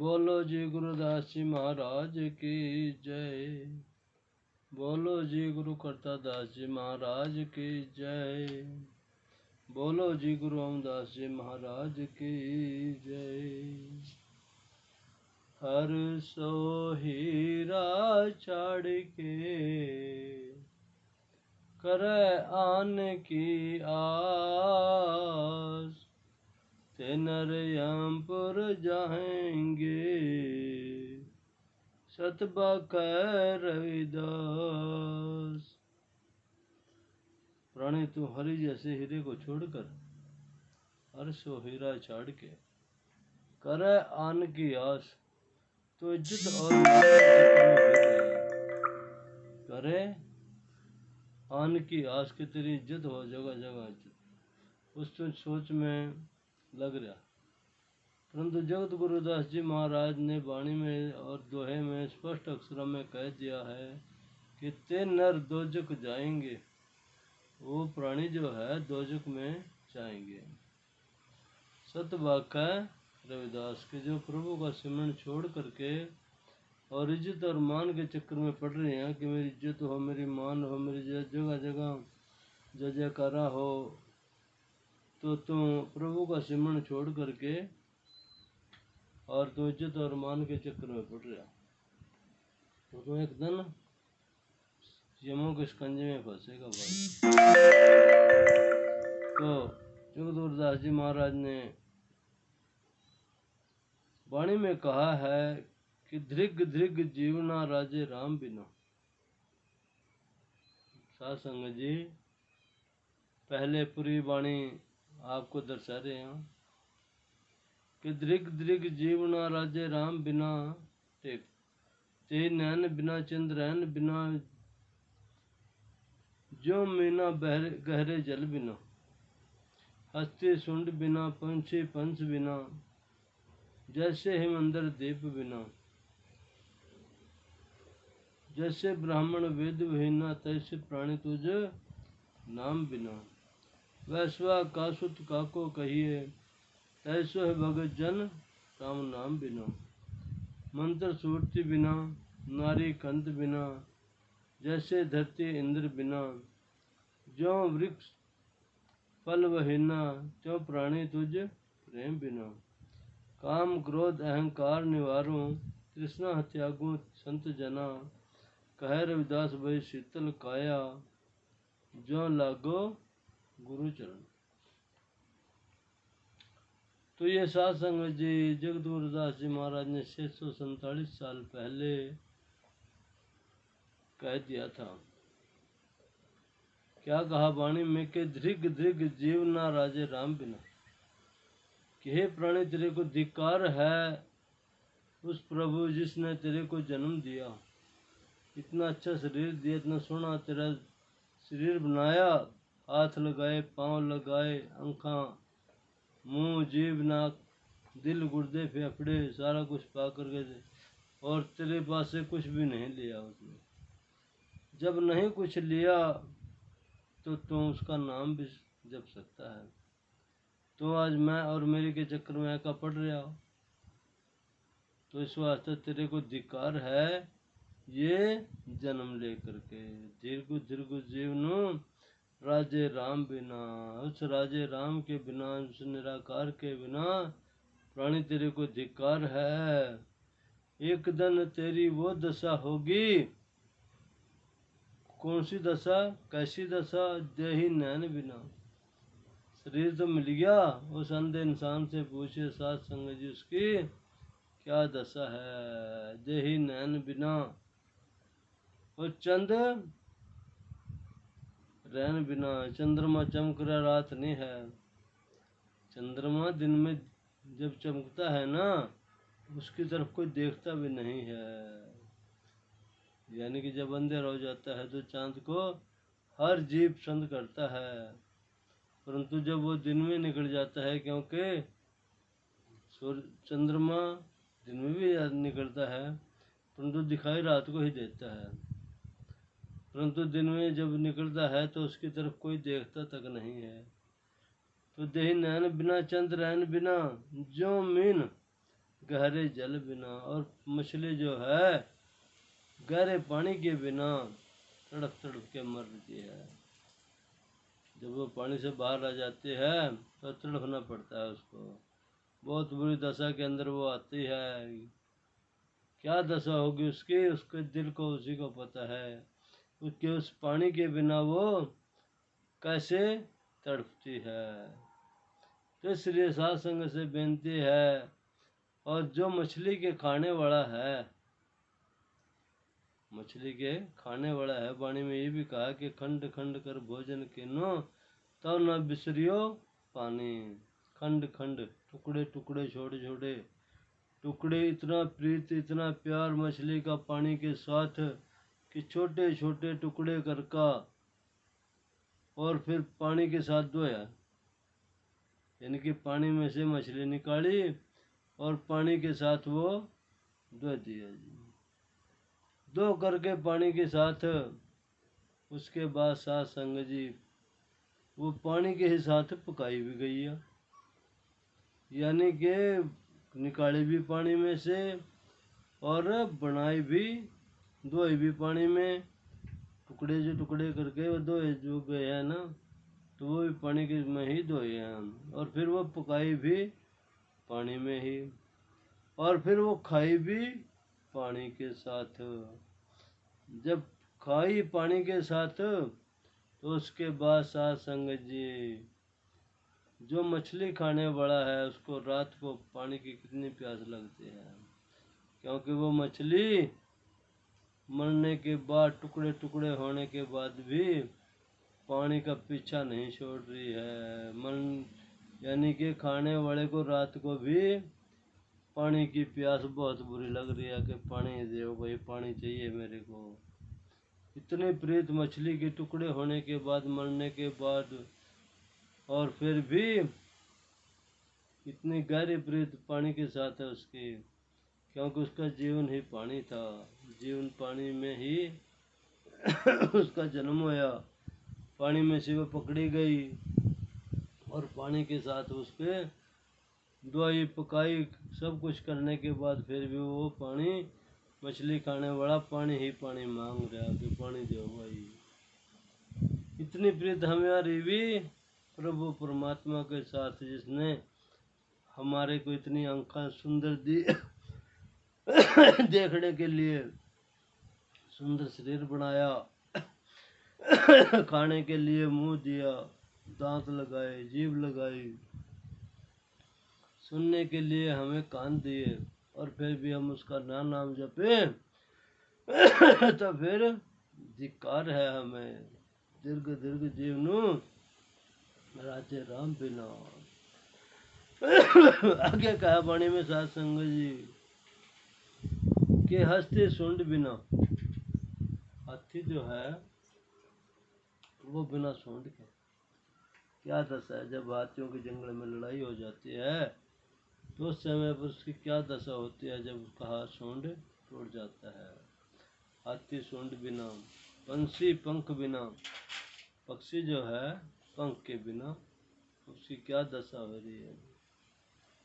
बोलो जी गुरुदास जी महाराज की जय। बोलो जी गुरु करता दास जी महाराज की जय। बोलो जी गुरु रामदास जी महाराज की जय। हर सो हीरा छाड़ के करे आन की आस, ते नरयमपुर जाएंगे सतबा कह रविदास। प्राणी तू हरि जैसे हीरे को छोड़कर हर सो हीरा छाड़ के करे आन की आस, तो इज्जत और मान के चक्कर में फिर रहे हैं। करे आन की आस की तेरी इज्जत हो जगह जगह इज्जत, उस तो सोच में लग रहा। परंतु जगत गुरुदास जी महाराज ने वाणी में और दोहे में स्पष्ट अक्षरों में कह दिया है कि ते नर दोजक जाएंगे, वो प्राणी जो है दोजक में जाएंगे। सतवाक्य रविदास के जो प्रभु का सिमरन छोड़ करके और इज्जत और मान के चक्कर में पड़ रहे हैं कि मेरी इज्जत हो, मेरी मान हो, मेरी जगह जगह जय जयकारा हो, तो तुम प्रभु का सिमरन छोड़ करके और तो इज्जत और मान के चक्कर में पड़ रहा, तो तुम एक दिन यमों के शिकंजे में फंसेगा भाई। तो जगत गुरुदास जी महाराज ने वाणी में कहा है कि धृग धृग जीवना राजे राम बिना। साध संगत जी पहले पूरी वाणी आपको दर्शा रहे हैं कि धृग धृग जीवना राजे राम बिना, ठीक ते नैन बिना चंद्रैन बिना, जो मीना गहरे जल बिना, हस्ती सुंड बिना पंछी पंच बिना, जैसे हिमंदर दीप बिना, जैसे ब्राह्मण वेद विहीना, तैसे प्राणी तुझ नाम बिना। वैश्वा कासुत काको कहिए, तैसो है भगत जन राम नाम बिना। मंत्र सूरती बिना, नारी कंत बिना, जैसे धरती इंद्र बिना, जो वृक्ष फल वहीना, त्यों प्राणी तुझ प्रेम बिना। काम क्रोध अहंकार निवारूं, तृष्णा त्यागूं संत जना, कह रविदास भई शीतल काया, जो लागो गुरु चरण। तो ये साध संगत जी जगत गुरुदास जी महाराज ने 647 साल पहले कह दिया था। क्या कहा वाणी में कि धृग धृग जीवना राजे राम बिना, कि हे प्राणी तेरे को धिक्कार है उस प्रभु जिसने तेरे को जन्म दिया, इतना अच्छा शरीर दिया, इतना सोना तेरा शरीर बनाया, हाथ लगाए पांव लगाए, आँखा मुंह जीभ नाक दिल गुर्दे फेफड़े सारा कुछ पा करके दे, और तेरे पास से कुछ भी नहीं लिया उसने। जब नहीं कुछ लिया तो तुम उसका नाम भी जप सकता है। तो आज मैं और मेरी के चक्कर में का पड़ रहा हो, तो इस वास्ते तेरे को धिक्कार है ये जन्म ले करके। दीर्घ दीर्घ जीवनु राजे राम बिना, उस राजे राम के बिना, उस निराकार के बिना प्राणी तेरे को धिक्कार है। एक दिन तेरी वो दशा होगी, कौन सी दशा, कैसी दशा, देही नैन बिना। शरीर तो मिल गया, उस अंधे इंसान से पूछे साध संगत जी उसकी क्या दशा है। देही नैन बिना, और चंद रैन बिना, चंद्रमा चमक रहा रात नहीं है। चंद्रमा दिन में जब चमकता है ना, उसकी तरफ कोई देखता भी नहीं है। यानी कि जब अंधेरा हो जाता है तो चांद को हर जीव पसंद करता है, परंतु जब वो दिन में निकल जाता है, क्योंकि सूर्य चंद्रमा दिन में भी निकलता है परंतु दिखाई रात को ही देता है, परंतु दिन में जब निकलता है तो उसकी तरफ कोई देखता तक नहीं है। तो देही नैन बिना चंद्र रैन बिना, जो मीन गहरे जल बिना, और मछली जो है गहरे पानी के बिना तड़प तड़प के मर रही है। जब वो पानी से बाहर आ जाती है तो तड़पना पड़ता है उसको, बहुत बुरी दशा के अंदर वो आती है। क्या दशा होगी उसकी, उसके दिल को उसी को पता है, उसके उस पानी के बिना वो कैसे तड़पती है। तो इसलिए साध संग से बेनती है, और जो मछली के खाने वाला है, मछली के खाने वाला है, वाणी में ये भी कहा कि खंड खंड कर भोजन किनो तब न बिसरियो पानी। खंड खंड, टुकड़े टुकड़े, छोटे छोटे टुकड़े, इतना प्रीत इतना प्यार मछली का पानी के साथ कि छोटे छोटे टुकड़े करका और फिर पानी के साथ धोया, यानी कि पानी में से मछली निकाली और पानी के साथ वो धो दिया जी। धो करके पानी के साथ उसके बाद साथ संग जी वो पानी के साथ पकाई भी गई है, यानी कि निकाली भी पानी में से और बनाई भी, धोई भी पानी में, टुकड़े जो टुकड़े करके वो धोए जो गए हैं ना, तो वो भी पानी के में ही धोए हैं, और फिर वो पकाई भी पानी में ही, और फिर वो खाई भी पानी के साथ। जब खाई पानी के साथ तो उसके बाद साथ संगत जी जो मछली खाने वाला है उसको रात को पानी की कितनी प्यास लगती है, क्योंकि वो मछली मरने के बाद, टुकड़े टुकड़े होने के बाद भी पानी का पीछा नहीं छोड़ रही है। मन यानी कि खाने वाले को रात को भी पानी की प्यास बहुत बुरी लग रही है कि पानी दो भाई, पानी चाहिए मेरे को। इतने प्रेत मछली के टुकड़े होने के बाद, मरने के बाद, और फिर भी इतनी गहरी प्रीत पानी के साथ है उसकी, क्योंकि उसका जीवन ही पानी था, जीवन पानी में ही उसका जन्म होया, पानी में से वो पकड़ी गई और पानी के साथ उसके धोई पकाई सब कुछ करने के बाद फिर भी वो पानी, मछली खाने वाला पानी ही पानी मांग रहा कि पानी दो भाई। इतनी प्रीत हमारी भी प्रभु परमात्मा के साथ, जिसने हमारे को इतनी आंखें सुंदर दी देखने के लिए, सुंदर शरीर बनाया, खाने के लिए मुंह दिया, दांत लगाए, जीभ लगाई, सुनने के लिए हमें कान दिए, और फिर भी हम उसका नाम जपे तो फिर धिक्कार है हमें। दीर्घ दीर्घ जीवनु राजे राम बिना। आगे कहा वाणी में साध संग जी के हंसते सूंड बिना, हाथी जो है वो बिना सूंड के, क्या दशा है। जब हाथियों के जंगल में लड़ाई हो जाती है तो उस समय पर उसकी क्या दशा होती है, जब उसका हाथ सूंड टूट जाता है। हाथी सूंड बिना, पंछी पंख बिना, पक्षी जो है पंख के बिना उसकी क्या दशा हो रही है,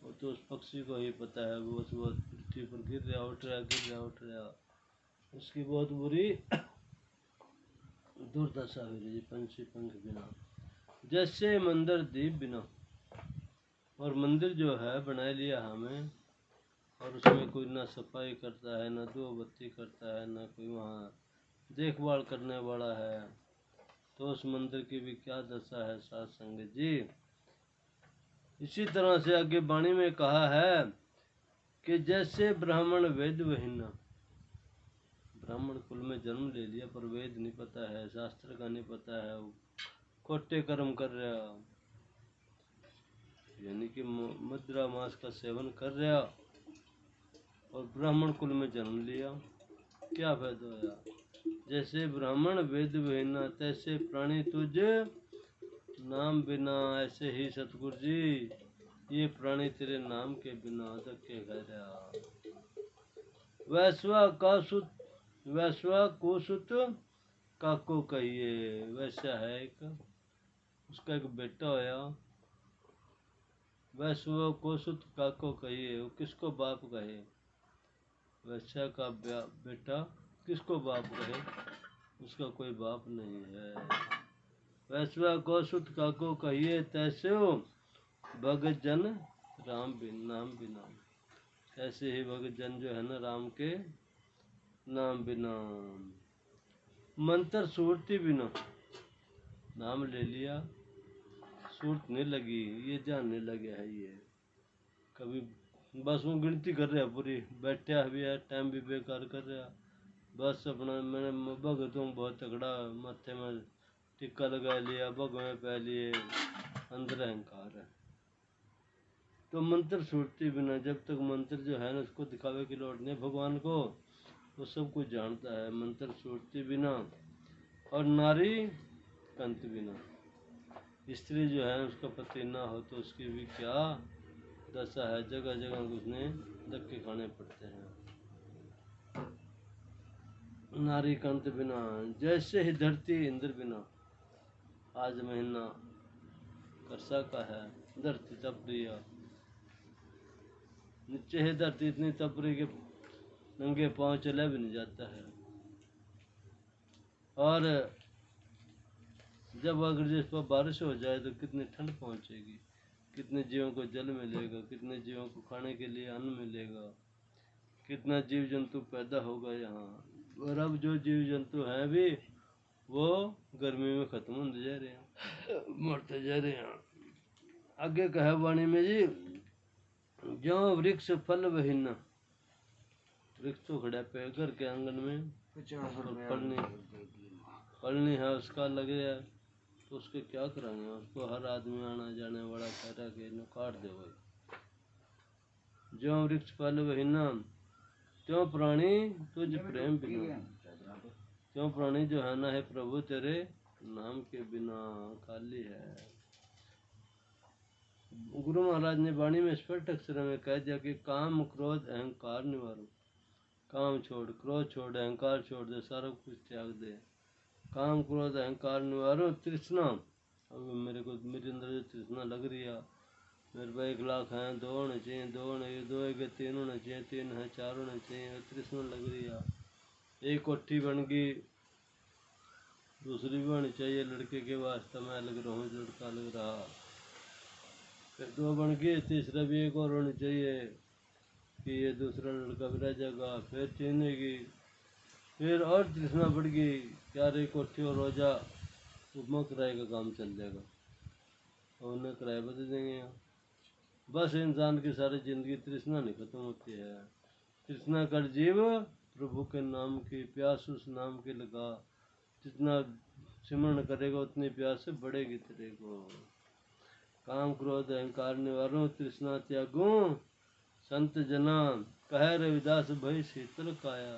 वो तो उस पक्षी को ही पता है। वो पृथ्वी पर गिर रहा, उठ रहा, गिर रहा, उठ रहा, उसकी बहुत बुरी दुर्दशा हो रही है पंछी पंख बिना। जैसे मंदिर दीप बिना, और मंदिर जो है बना लिया हमें, और उसमें कोई ना सफाई करता है, ना दो बत्ती करता है, ना कोई वहाँ देखभाल करने वाला है, तो उस मंदिर की भी क्या दशा है साध संगत जी। इसी तरह से आगे वाणी में कहा है कि जैसे ब्राह्मण वेद वहीना, ब्राह्मण कुल में जन्म ले लिया पर वेद नहीं पता है, शास्त्र का नहीं पता है, खोटे कर्म कर रहा, यानी कि मदिरा मांस का सेवन कर रहा और ब्राह्मण कुल में जन्म लिया, क्या फायदा होया। जैसे ब्राह्मण वेद बिना, तैसे प्राणी तुझ नाम बिना। ऐसे ही सतगुरु जी ये प्राणी तेरे नाम के बिना धक्के खा रहा। वैश्वा को सुत काको कहिए, वैसा है एक, उसका एक बेटा होया, वैश्व को सुत काको कहिए, वो किसको बाप कहे। वैश्या का बेटा किसको बाप कहे, उसका कोई बाप नहीं है। वैश्व को सुत काको कहिए, तैसे हो भगत जन राम बिन नाम बिना। ऐसे ही भगत जन जो है ना राम के नाम बिना। मंत्र सूरती बिना, नाम ले लिया सूरत नहीं लगी, ये जानने लगे है। ये कभी बस वो गिनती कर रहा पूरी, बैठा भी है टाइम भी बेकार कर रहा। बस अपना मैंने भगत हूँ बहुत तगड़ा, माथे में टिक्का लगा लिया, भग में पै लिए, अंदर अहंकार है। तो मंत्र छूटती बिना, जब तक मंत्र जो है ना उसको दिखावे की लोड़ नहीं भगवान को, वो सब कुछ जानता है। मंत्र छूटती बिना और नारी कंत बिना। स्त्री जो है उसका पति ना हो तो उसकी भी क्या दशा है, जगह जगह उसने धक्के खाने पड़ते हैं। नारी कंत बिना, जैसे ही धरती इंद्र बिना। आज महीना वर्षा का है, धरती तप रही है, नीचे है धरती इतनी तप रही कि नंगे पांव चला भी नहीं जाता है। और जब अगर जिस पर बारिश हो जाए तो कितनी ठंड पहुंचेगी, कितने जीवों को जल मिलेगा, कितने जीवों को खाने के लिए अन्न मिलेगा, कितना जीव जंतु पैदा होगा यहाँ। और अब जो जीव जंतु हैं भी वो गर्मी में खत्म होते जा रहे हैं, मरते जा रहे हैं। आगे कहा वाणी में जी, जो वृक्ष फल वहीना। वृक्ष तो खड़ा पे घर के आंगन में, फलनी है उसका लगे है, तो उसके क्या कराएंगे, उसको हर आदमी आना जाने वाला कहता कि इन्हें काट दे भाई। जो वृक्ष फल वहीना, त्यों प्राणी तुझ प्रेम बिना। त्यों प्राणी जो है ना है प्रभु तेरे नाम के बिना खाली है। गुरु महाराज ने वाणी में स्पष्ट अक्षर में कह दिया कि काम क्रोध अहंकार निवारो। काम छोड़, क्रोध छोड़, अहंकार छोड़ दे, सारा कुछ त्याग दे। काम क्रोध अहंकार निवारो तृष्णा। अब मेरे अंदर जो तृष्णा लग रही है, मेरे पास 1 लाख हैं, 2 होने चाहिए, 2 होने, 2 के 3 होने चाहिए, 3 है 4 होने चाहिए, तृष्णा लग रही है। एक कोठी बन गई, दूसरी भी होनी चाहिए, लड़के के वास्ते मैं अलग रहूँ, लड़का अलग रहा, फिर 2 बन गई, तीसरा भी एक और होनी चाहिए कि ये दूसरा लड़का भी रह जाएगा, फिर 3 की, फिर और तृष्णा बढ़ गई, 4 कोठी और हो जा, उपमा किराए का काम चल जाएगा और उन्हें किराए बदल देंगे यहाँ। बस इंसान की सारी जिंदगी तृष्णा नहीं खत्म होती है। तृष्णा कर जीव प्रभु के नाम की प्यास उस नाम की लगा, जितना सिमरण करेगा उतनी प्यास से बढ़ेगी तेरे को। काम क्रोध अहंकार निवारो तृष्णा त्यागो, संत जना कह रविदास भई शीतल काया।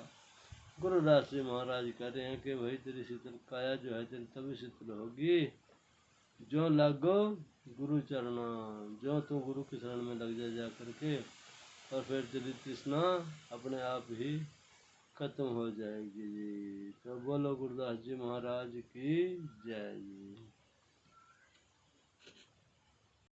गुरुदास जी महाराज कह रहे हैं कि भाई तेरी शीतल काया जो है तेरी तभी शीतल होगी जो लागो गुरु चरणा, जो तू गुरु के शरण में लग जा करके, और फिर तेरी तृष्णा अपने आप ही खत्म हो जाएगी जी। तो बोलो गुरुदास जी महाराज की जय जी।